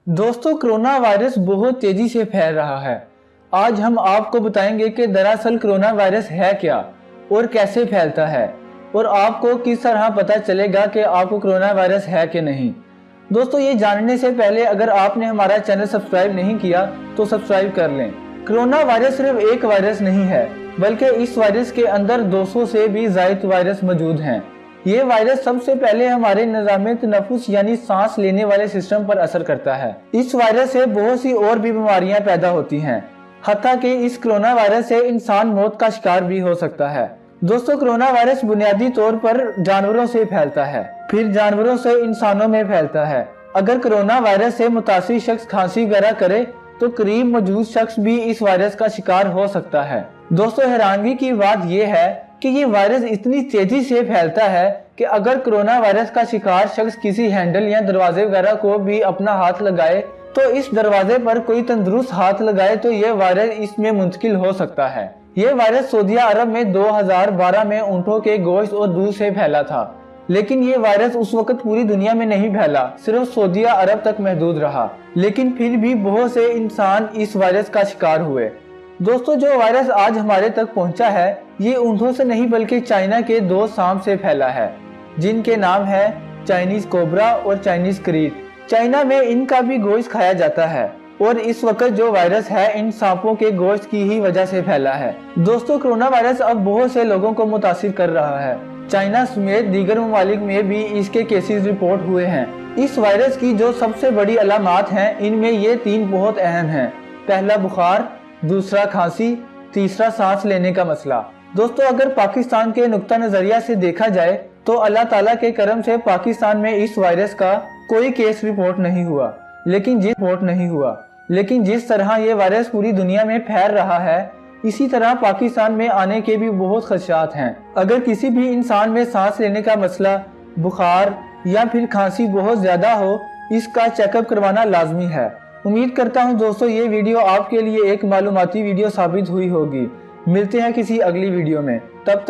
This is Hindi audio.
दोस्तों, कोरोना वायरस बहुत तेजी से फैल रहा है। आज हम आपको बताएंगे कि दरअसल कोरोना वायरस है क्या और कैसे फैलता है और आपको किस तरह पता चलेगा कि आपको कोरोना वायरस है कि नहीं। दोस्तों, ये जानने से पहले अगर आपने हमारा चैनल सब्सक्राइब नहीं किया तो सब्सक्राइब कर लें। कोरोना वायरस सिर्फ एक वायरस नहीं है, बल्कि इस वायरस के अंदर 200 से भी ज्यादा वायरस मौजूद हैं। ये वायरस सबसे पहले हमारे निज़ाम तनफुस यानी सांस लेने वाले सिस्टम पर असर करता है। इस वायरस से बहुत सी और भी बीमारियां पैदा होती हैं। हत्ता कि इस कोरोना वायरस से इंसान मौत का शिकार भी हो सकता है। दोस्तों, कोरोना वायरस बुनियादी तौर पर जानवरों से फैलता है, फिर जानवरों से इंसानों में फैलता है। अगर कोरोना वायरस से मुतासिर शख्स खांसी वगैरह करे तो करीब मौजूद शख्स भी इस वायरस का शिकार हो सकता है। दोस्तों, हैरानगी की बात यह है कि ये वायरस इतनी तेजी से फैलता है कि अगर कोरोना वायरस का शिकार शख्स किसी हैंडल या दरवाजे वगैरह को भी अपना हाथ लगाए तो इस दरवाजे पर कोई तंदुरुस्त हाथ लगाए तो ये वायरस इसमें मुंतकिल हो सकता है। ये वायरस सऊदी अरब में 2012 में ऊंटों के गोश्त और दूध से फैला था, लेकिन ये वायरस उस वक्त पूरी दुनिया में नहीं फैला, सिर्फ सऊदी अरब तक महदूद रहा। लेकिन फिर भी बहुत से इंसान इस वायरस का शिकार हुए। दोस्तों, जो वायरस आज हमारे तक पहुंचा है ये ऊंटों से नहीं बल्कि चाइना के 2 सांप से फैला है, जिनके नाम है चाइनीज कोबरा और चाइनीज क्रीट। चाइना में इनका भी गोश्त खाया जाता है और इस वक्त जो वायरस है इन सांपों के गोश्त की ही वजह से फैला है। दोस्तों, कोरोना वायरस अब बहुत से लोगों को मुतासिर कर रहा है। चाइना समेत दीगर ममालिक में भी इसके केसेस रिपोर्ट हुए हैं। इस वायरस की जो सबसे बड़ी अलामात हैं इनमें ये 3 बहुत अहम हैं। पहला बुखार, दूसरा खांसी, तीसरा सांस लेने का मसला। दोस्तों, अगर पाकिस्तान के नुक्ता नजरिया से देखा जाए तो अल्लाह ताला के करम से पाकिस्तान में इस वायरस का कोई केस रिपोर्ट नहीं हुआ। लेकिन जिस तरह ये वायरस पूरी दुनिया में फैल रहा है इसी तरह पाकिस्तान में आने के भी बहुत खदशात हैं। अगर किसी भी इंसान में सांस लेने का मसला, बुखार या फिर खांसी बहुत ज्यादा हो, इसका चेकअप करवाना लाजमी है। उम्मीद करता हूँ दोस्तों ये वीडियो आपके लिए एक मालूमाती वीडियो साबित हुई होगी। मिलते हैं किसी अगली वीडियो में, तब तक